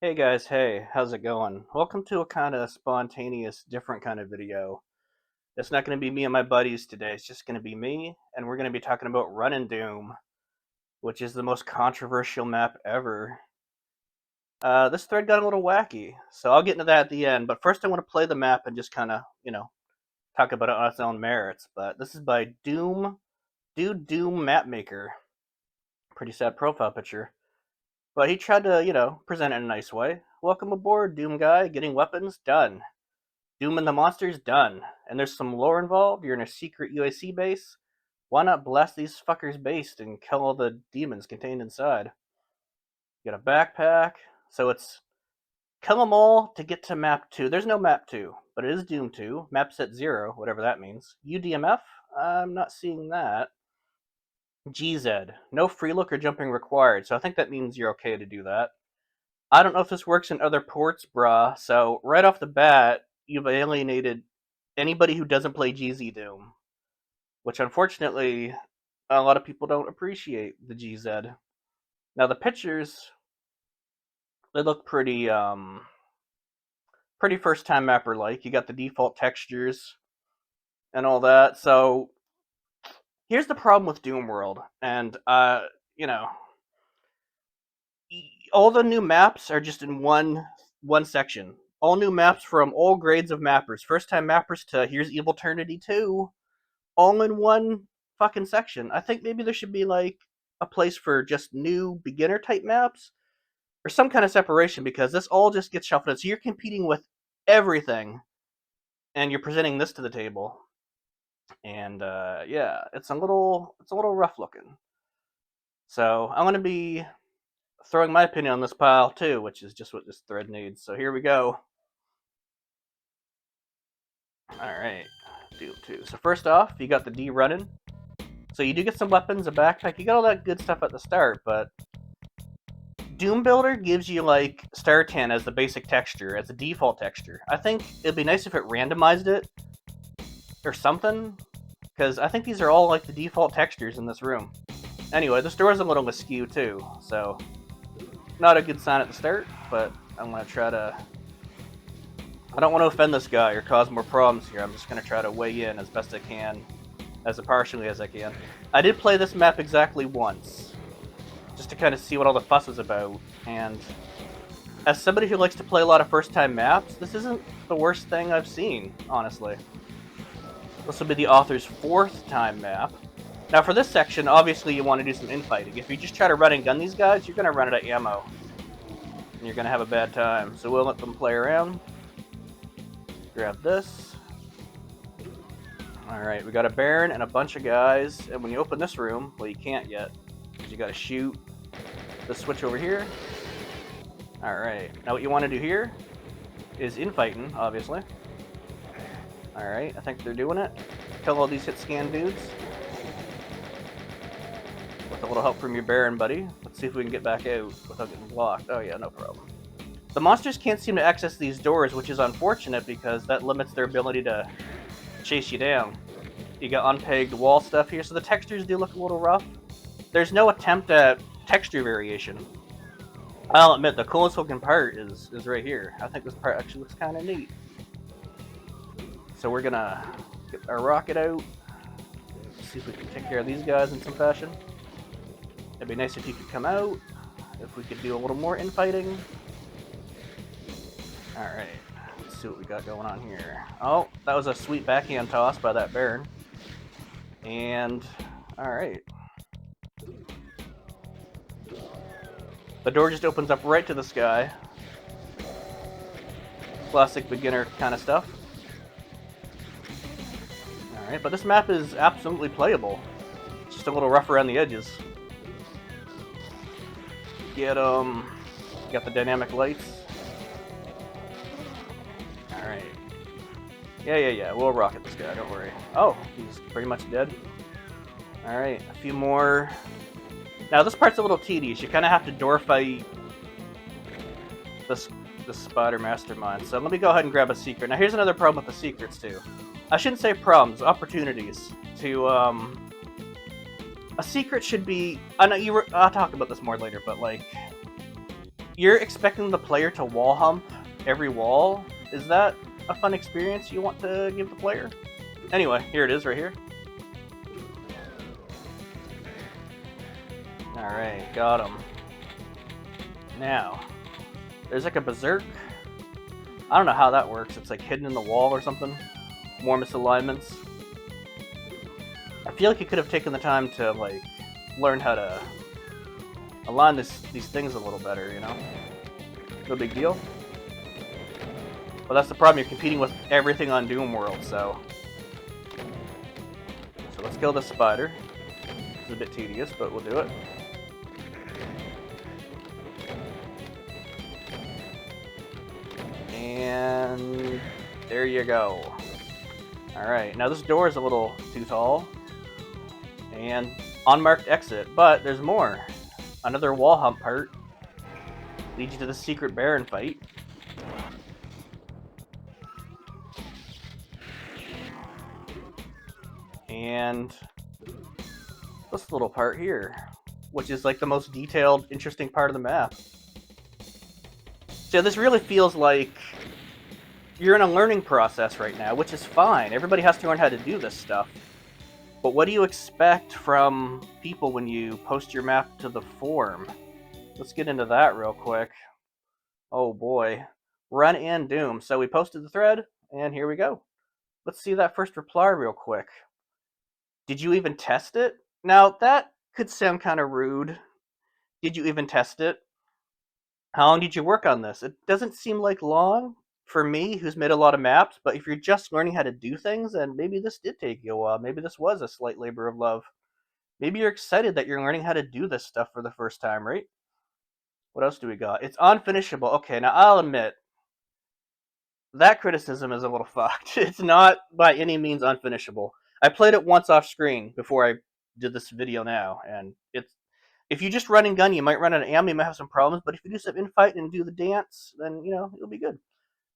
Hey guys, hey, how's it going? Welcome to a kind of spontaneous, different kind of video. It's not going to be me and my buddies today, it's just going to be me, and we're going to be talking about Run and Doom, which is the most controversial map ever. This thread got a little wacky, so I'll get into that at the end, but first I want to play the map and just kind of, talk about it on its own merits. But this is by DudeDamnMapMaker. Pretty sad profile picture. But he tried to, present it in a nice way. Welcome aboard, Doom guy. Getting weapons? Done. Doom and the monsters? Done. And there's some lore involved. You're in a secret UAC base. Why not blast these fuckers' base and kill all the demons contained inside? You got a backpack. So it's kill them all to get to map 2. There's no map 2, but it is Doom 2. Map set 0, whatever that means. UDMF? I'm not seeing that. GZ. No free look or jumping required, so I think that means you're okay to do that. I don't know if this works in other ports, brah. So right off the bat, you've alienated anybody who doesn't play GZ Doom, which unfortunately a lot of people don't appreciate the GZ. Now the pictures, they look pretty first time mapper like. You got the default textures and all that. So here's the problem with Doom World, and you know, all the new maps are just in one section. All new maps from all grades of mappers, first time mappers to here's Evil Eternity 2, all in one fucking section. I think maybe there should be like a place for just new beginner type maps or some kind of separation, because this all just gets shuffled in. So you're competing with everything and you're presenting this to the table. And yeah, it's a little rough looking. So I'm gonna be throwing my opinion on this pile too, which is just what this thread needs. So here we go. Alright, Doom 2. So first off, you got the D running. So you do get some weapons, a backpack, you got all that good stuff at the start, but Doom Builder gives you like Star Tan as the basic texture, as the default texture. I think it'd be nice if it randomized it or something, because I think these are all like the default textures in this room. Anyway, this door is a little askew too, so not a good sign at the start, but I'm going to try to... I don't want to offend this guy or cause more problems here. I'm just going to try to weigh in as best I can, as impartially as I can. I did play this map exactly once, just to kind of see what all the fuss was about, and as somebody who likes to play a lot of first-time maps, this isn't the worst thing I've seen, honestly. This will be the author's 4th time map. Now for this section, obviously you want to do some infighting. If you just try to run and gun these guys, you're going to run out of ammo. And you're going to have a bad time. So we'll let them play around. Grab this. Alright, we got a Baron and a bunch of guys. And when you open this room, well, you can't yet, because you got to shoot the switch over here. Alright, now what you want to do here is infighting, obviously. Alright, I think they're doing it. Kill all these hit scan dudes. With a little help from your Baron buddy. Let's see if we can get back out without getting blocked. Oh yeah, no problem. The monsters can't seem to access these doors, which is unfortunate because that limits their ability to chase you down. You got unpegged wall stuff here, so the textures do look a little rough. There's no attempt at texture variation. I'll admit, the coolest looking part is right here. I think this part actually looks kind of neat. So we're gonna get our rocket out. See if we can take care of these guys in some fashion. It'd be nice if you could come out. If we could do a little more infighting. Alright, let's see what we got going on here. Oh, that was a sweet backhand toss by that Baron. And, alright. The door just opens up right to the sky. Classic beginner kind of stuff. Alright, but this map is absolutely playable. It's just a little rough around the edges. Get got the dynamic lights. Alright. Yeah, we'll rocket this guy, don't worry. Oh, he's pretty much dead. Alright, a few more. Now this part's a little tedious. You kind of have to door fight the spider mastermind. So let me go ahead and grab a secret. Now here's another problem with the secrets too. I shouldn't say problems, opportunities to a secret should be... I know I'll talk about this more later, but like you're expecting the player to wall hump every wall. Is that a fun experience you want to give the player? Anyway, here it is right here. Alright, got him. Now, there's like a berserk. I don't know how that works. It's like hidden in the wall or something. More misalignments. I feel like you could have taken the time to like learn how to align these things a little better, you know? No big deal. But that's the problem, you're competing with everything on Doom World, so let's kill the spider. It's a bit tedious, but we'll do it. And there you go. Alright, now this door is a little too tall. And unmarked exit, but there's more. Another wall hump part leads you to the secret Baron fight. And this little part here, which is like the most detailed, interesting part of the map. So this really feels like you're in a learning process right now, which is fine. Everybody has to learn how to do this stuff. But what do you expect from people when you post your map to the forum? Let's get into that real quick. Oh boy. Run and Doom. So we posted the thread, and here we go. Let's see that first reply real quick. Did you even test it? Now, that could sound kind of rude. Did you even test it? How long did you work on this? It doesn't seem like long for me, who's made a lot of maps, but if you're just learning how to do things, then maybe this did take you a while. Maybe this was a slight labor of love. Maybe you're excited that you're learning how to do this stuff for the first time, right? What else do we got? It's unfinishable. Okay, now I'll admit, that criticism is a little fucked. It's not by any means unfinishable. I played it once off screen before I did this video now, and it's, if you just run and gun, you might run out of ammo, you might have some problems, but if you do some infight and do the dance, then, you know, it'll be good.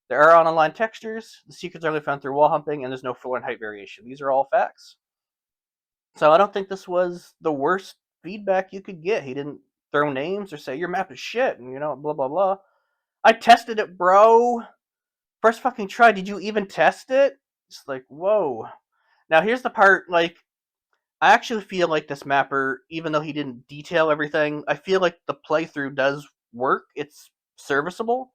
There are on-online textures, the secrets are only found through wall humping, and there's no floor and height variation. These are all facts. So I don't think this was the worst feedback you could get. He didn't throw names or say, your map is shit, and, you know, blah, blah, blah. I tested it, bro. First fucking try. Did you even test it? It's like, whoa. Now, here's the part, like, I actually feel like this mapper, even though he didn't detail everything, I feel like the playthrough does work. It's serviceable.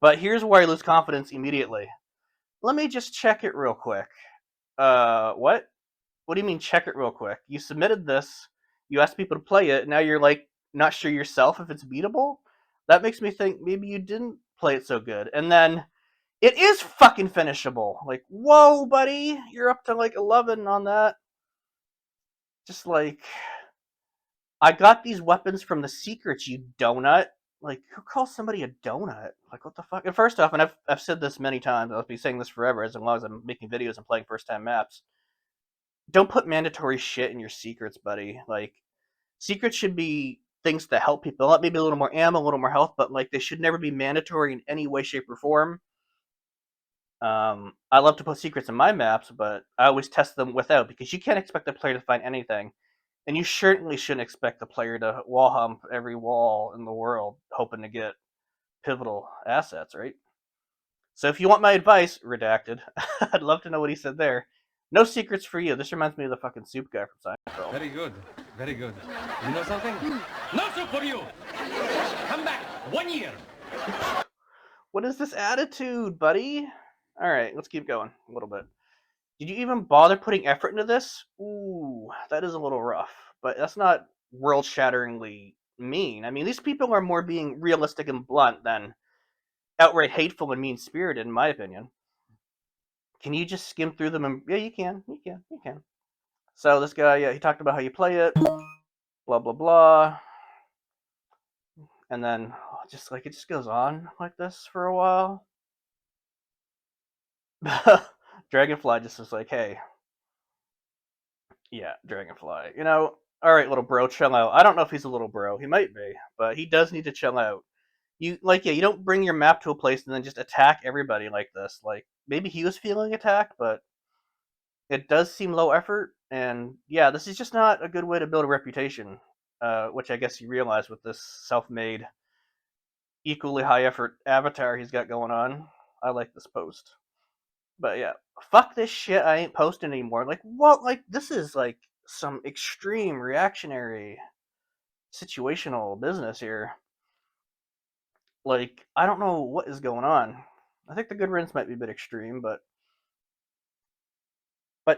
But here's where I lose confidence immediately. Let me just check it real quick. What? What do you mean check it real quick? You submitted this, you asked people to play it, now you're like not sure yourself if it's beatable? That makes me think maybe you didn't play it so good. And then it is fucking finishable. Like, whoa, buddy, you're up to like 11 on that. Just like, I got these weapons from the secrets, you donut. Like, who calls somebody a donut? Like, what the fuck? And first off, and I've said this many times, I'll be saying this forever as long as I'm making videos and playing first-time maps. Don't put mandatory shit in your secrets, buddy. Like, secrets should be things that help people. Maybe a little more ammo, a little more health, but like they should never be mandatory in any way, shape, or form. I love to put secrets in my maps, but I always test them without, because you can't expect the player to find anything. And you certainly shouldn't expect the player to wall hump every wall in the world hoping to get pivotal assets, right? So if you want my advice, redacted, I'd love to know what he said there. No secrets for you. This reminds me of the fucking soup guy from Seinfeld. Very good. Very good. You know something? No soup for you! Come back 1 year! What is this attitude, buddy? Alright, let's keep going a little bit. Did you even bother putting effort into this? Ooh, that is a little rough. But that's not world-shatteringly mean. I mean, these people are more being realistic and blunt than outright hateful and mean-spirited, in my opinion. Can you just skim through them? And yeah, you can. You can. You can. So this guy, yeah, he talked about how you play it, blah blah blah, and then just like it just goes on like this for a while. Dragonfly just was like, hey, yeah, Dragonfly, you know, all right, little bro, chill out. I don't know if he's a little bro. He might be, but he does need to chill out. You like, yeah, you don't bring your map to a place and then just attack everybody like this. Like maybe he was feeling attacked, but it does seem low effort. And yeah, this is just not a good way to build a reputation, which I guess you realize with this self-made equally high effort avatar he's got going on. I like this post. But yeah, fuck this shit. I ain't posting anymore. Like, what? Like, this is like some extreme reactionary situational business here. Like, I don't know what is going on. I think the good riddance might be a bit extreme, but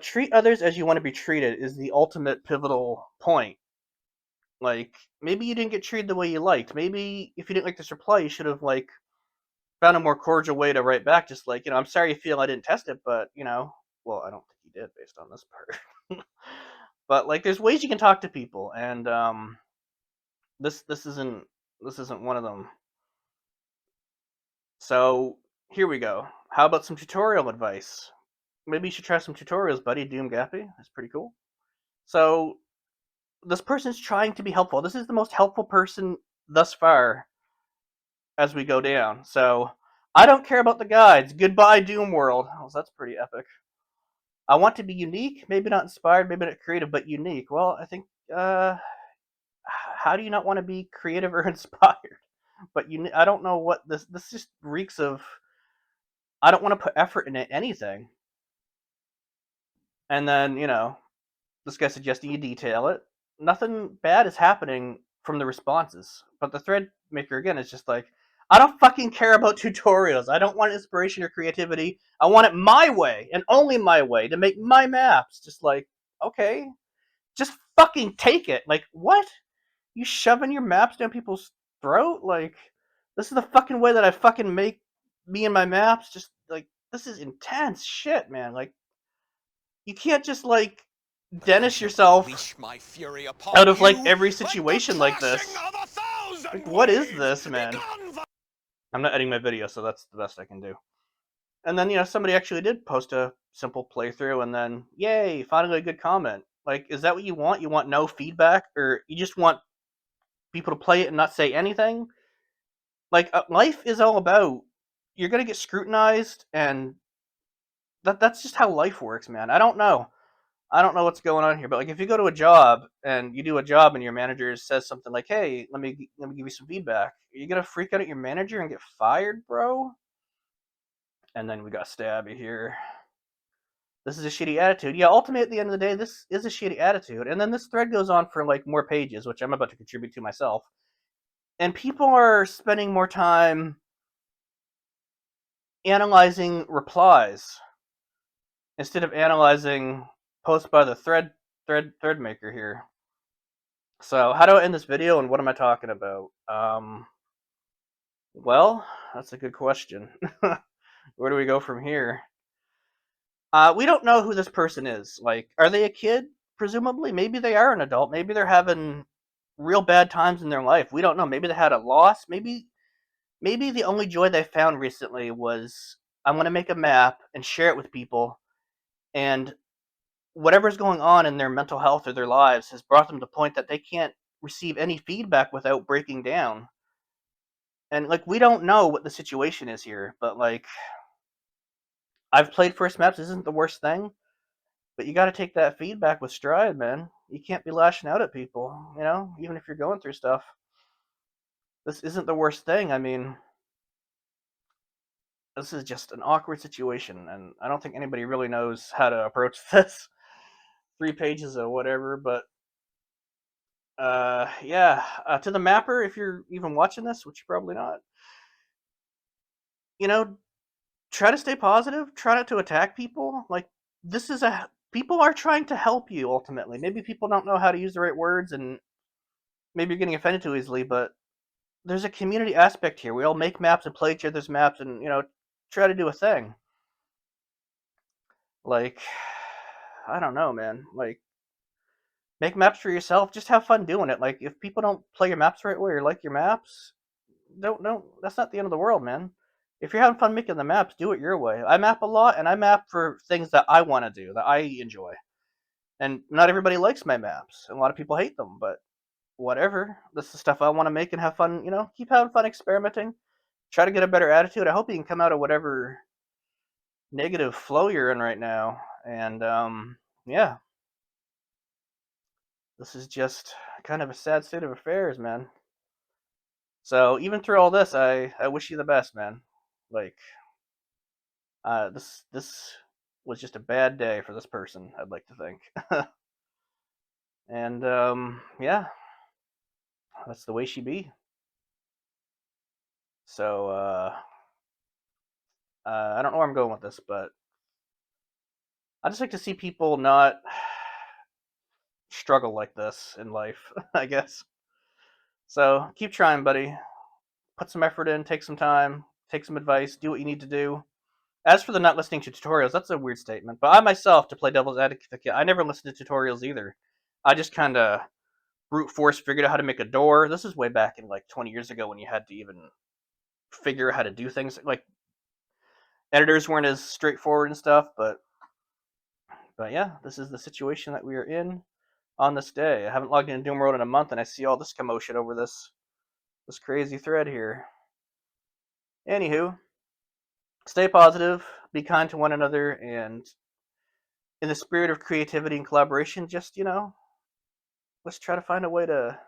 treat others as you want to be treated is the ultimate pivotal point. Like, maybe you didn't get treated the way you liked. Maybe if you didn't like this reply, you should have like found a more cordial way to write back. Just like, I'm sorry you feel I didn't test it, but well, I don't think you did based on this part. But like, there's ways you can talk to people, and this isn't one of them. So here we go. How about some tutorial advice? Maybe you should try some tutorials, buddy. DoomGappy. That's pretty cool. So this person's trying to be helpful. This is the most helpful person thus far as we go down. So I don't care about the guides. Goodbye, Doom World. Oh, that's pretty epic. I want to be unique, maybe not inspired, maybe not creative, but unique. Well, I think, how do you not want to be creative or inspired? But I don't know what this just reeks of. I don't want to put effort into anything. And then, this guy suggesting you detail it. Nothing bad is happening from the responses. But the thread maker, again, is just like, I don't fucking care about tutorials. I don't want inspiration or creativity. I want it my way, and only my way, to make my maps. Just like, okay, just fucking take it. Like, what? You shoving your maps down people's throat? Like, this is the fucking way that I fucking make me and my maps. Just like, this is intense shit, man. Like, you can't just like Dennis yourself out of like every situation like this. Like, what is this, man? I'm not editing my video, so that's the best I can do. And then, somebody actually did post a simple playthrough, and then, yay, finally a good comment. Like, is that what you want? You want no feedback? Or you just want people to play it and not say anything? Like, life is all about, you're going to get scrutinized, and that's just how life works, man. I don't know. I don't know what's going on here, but like, if you go to a job and you do a job and your manager says something like, "Hey, let me give you some feedback," are you gonna freak out at your manager and get fired, bro? And then we got Stabby here. This is a shitty attitude. Yeah, ultimately, at the end of the day, this is a shitty attitude. And then this thread goes on for like more pages, which I'm about to contribute to myself. And people are spending more time analyzing replies instead of analyzing posts by the thread maker here. So how do I end this video, and what am I talking about? Well, that's a good question. Where do we go from here? We don't know who this person is. Like, are they a kid? Presumably, maybe they are an adult. Maybe they're having real bad times in their life. We don't know. Maybe they had a loss. Maybe the only joy they found recently was, I'm going to make a map and share it with people, and whatever's going on in their mental health or their lives has brought them to the point that they can't receive any feedback without breaking down. And like, we don't know what the situation is here, but like, I've played first maps. This isn't the worst thing, but you got to take that feedback with stride, man. You can't be lashing out at people, even if you're going through stuff. This isn't the worst thing. I mean, this is just an awkward situation, and I don't think anybody really knows how to approach this. 3 pages of whatever, but yeah. To the mapper, if you're even watching this, which you're probably not, you know, try to stay positive. Try not to attack people. Like, people are trying to help you ultimately. Maybe people don't know how to use the right words, and maybe you're getting offended too easily. But there's a community aspect here. We all make maps and play each other's maps, and try to do a thing. Like, I don't know, man. Like, make maps for yourself. Just have fun doing it. Like, if people don't play your maps the right way or like your maps, don't. That's not the end of the world, man. If you're having fun making the maps, do it your way. I map a lot, and I map for things that I want to do, that I enjoy. And not everybody likes my maps. A lot of people hate them, but whatever. This is stuff I want to make and have fun, keep having fun experimenting. Try to get a better attitude. I hope you can come out of whatever negative flow you're in right now. And, yeah. This is just kind of a sad state of affairs, man. So even through all this, I wish you the best, man. Like, this was just a bad day for this person, I'd like to think. And yeah, that's the way she be. So I don't know where I'm going with this, but I just like to see people not struggle like this in life, I guess. So keep trying, buddy. Put some effort in, take some time, take some advice, do what you need to do. As for the not listening to tutorials, that's a weird statement. But I myself, to play devil's advocate, I never listened to tutorials either. I just kind of brute force figured out how to make a door. This is way back in like 20 years ago when you had to even figure out how to do things. Like editors weren't as straightforward and stuff, but yeah, this is the situation that we are in on this day. I haven't logged into Doom World in a month, and I see all this commotion over this crazy thread here. Anywho, stay positive, be kind to one another, and in the spirit of creativity and collaboration, just let's try to find a way to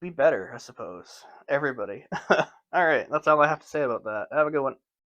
be better. I suppose everybody. All right, that's all I have to say about that. Have a good one.